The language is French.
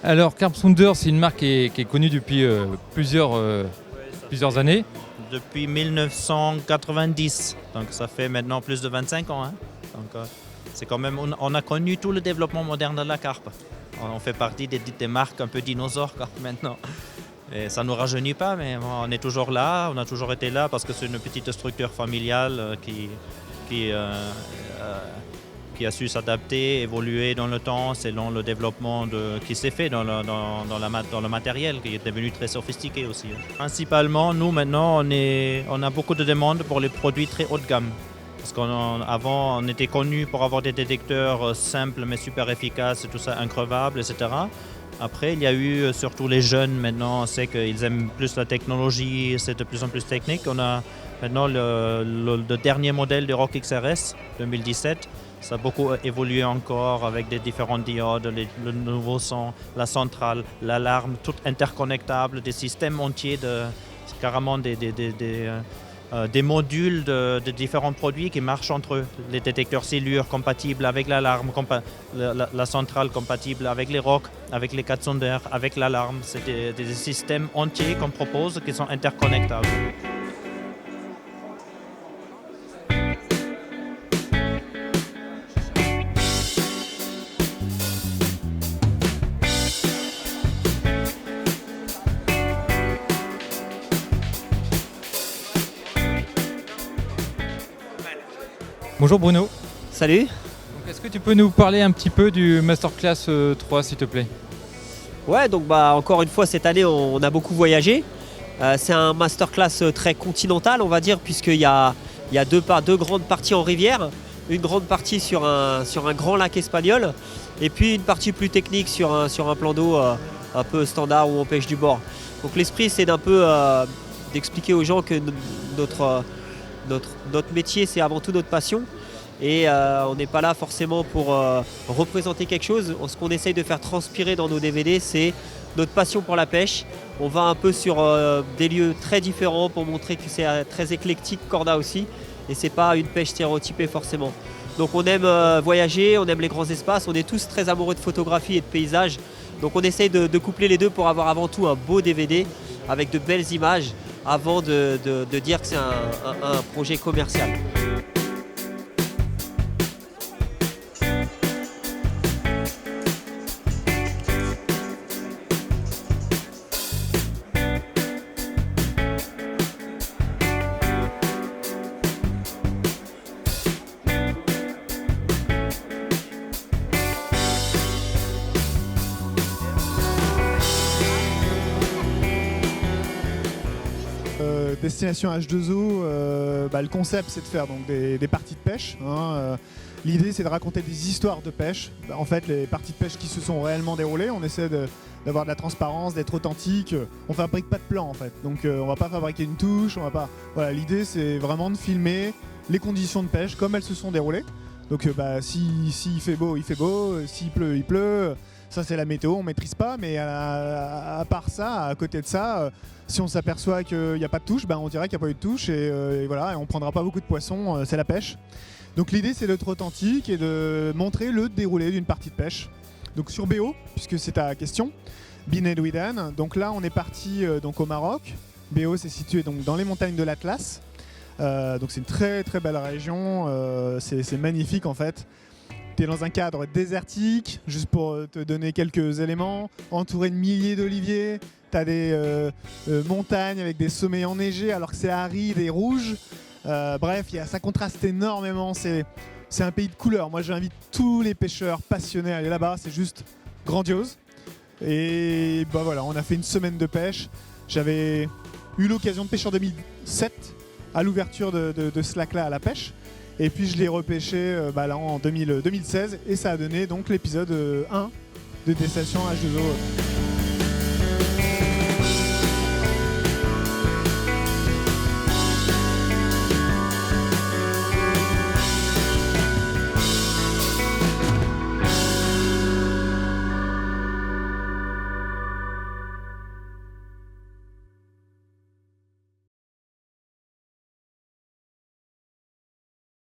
Alors Carp Sounder, c'est une marque qui est connue depuis plusieurs années. Depuis 1990, donc ça fait maintenant plus de 25 ans. Hein. Donc, c'est quand même, on a connu tout le développement moderne de la carpe. On fait partie des marques un peu dinosaures maintenant. Et ça ne nous rajeunit pas, mais on est toujours là, on a toujours été là parce que c'est une petite structure familiale qui a su s'adapter, évoluer dans le temps selon le développement qui s'est fait dans le matériel, qui est devenu très sophistiqué aussi. Principalement, nous maintenant, on a beaucoup de demandes pour les produits très haut de gamme. Parce qu'avant, on était connus pour avoir des détecteurs simples mais super efficaces, tout ça increvable, etc. Après, il y a eu surtout les jeunes maintenant, on sait qu'ils aiment plus la technologie, c'est de plus en plus technique. On a maintenant le dernier modèle de Rock XRS 2017. Ça a beaucoup évolué encore avec des différentes diodes, le nouveau son, la centrale, l'alarme, tout interconnectable, des systèmes entiers, carrément des modules de différents produits qui marchent entre eux. Les détecteurs cellulaires compatibles avec l'alarme, la centrale compatible avec les rocks, avec les 4 sondeurs, avec l'alarme. C'est des systèmes entiers qu'on propose qui sont interconnectables. Bonjour Bruno. Salut. Donc, est-ce que tu peux nous parler un petit peu du Masterclass 3 s'il te plaît? Ouais, donc encore une fois cette année on a beaucoup voyagé. C'est un masterclass très continental on va dire puisqu'il y a deux grandes parties en rivière, une grande partie sur un grand lac espagnol et puis une partie plus technique sur un plan d'eau un peu standard où on pêche du bord. Donc l'esprit c'est d'un peu d'expliquer aux gens que notre métier c'est avant tout notre passion et on n'est pas là forcément pour représenter quelque chose. Ce qu'on essaye de faire transpirer dans nos DVD c'est notre passion pour la pêche. On va un peu sur des lieux très différents pour montrer que c'est très éclectique Corda aussi et c'est pas une pêche stéréotypée forcément. Donc on aime voyager, on aime les grands espaces, on est tous très amoureux de photographie et de paysage. Donc on essaye de coupler les deux pour avoir avant tout un beau DVD avec de belles images avant de dire que c'est un projet commercial. Destination H2O, le concept c'est de faire donc, des parties de pêche. L'idée c'est de raconter des histoires de pêche. En fait les parties de pêche qui se sont réellement déroulées, on essaie d'avoir de la transparence, d'être authentique. On fabrique pas de plan en fait, donc on va pas fabriquer une touche, on va pas. Voilà, l'idée c'est vraiment de filmer les conditions de pêche comme elles se sont déroulées. Donc s'il fait beau, il fait beau, s'il pleut, il pleut. Ça c'est la météo, on maîtrise pas, mais à part ça, à côté de ça, si on s'aperçoit qu'il n'y a pas de touche, on dirait qu'il n'y a pas eu de touche et voilà, et on prendra pas beaucoup de poissons, c'est la pêche. Donc l'idée c'est d'être authentique et de montrer le déroulé d'une partie de pêche. Donc sur BO, puisque c'est ta question, Bin El Ouidan, donc là on est parti donc au Maroc. BO c'est situé donc dans les montagnes de l'Atlas, donc c'est une très très belle région, c'est magnifique en fait. Tu es dans un cadre désertique, juste pour te donner quelques éléments, entouré de milliers d'oliviers. Tu as des montagnes avec des sommets enneigés alors que c'est aride et rouge. Bref, ça contraste énormément. C'est un pays de couleurs. Moi, j'invite tous les pêcheurs passionnés à aller là-bas. C'est juste grandiose. Et voilà, on a fait une semaine de pêche. J'avais eu l'occasion de pêcher en 2007 à l'ouverture de ce lac-là à la pêche. Et puis je l'ai repêché là, en 2016 et ça a donné donc l'épisode 1 de Destination H2O.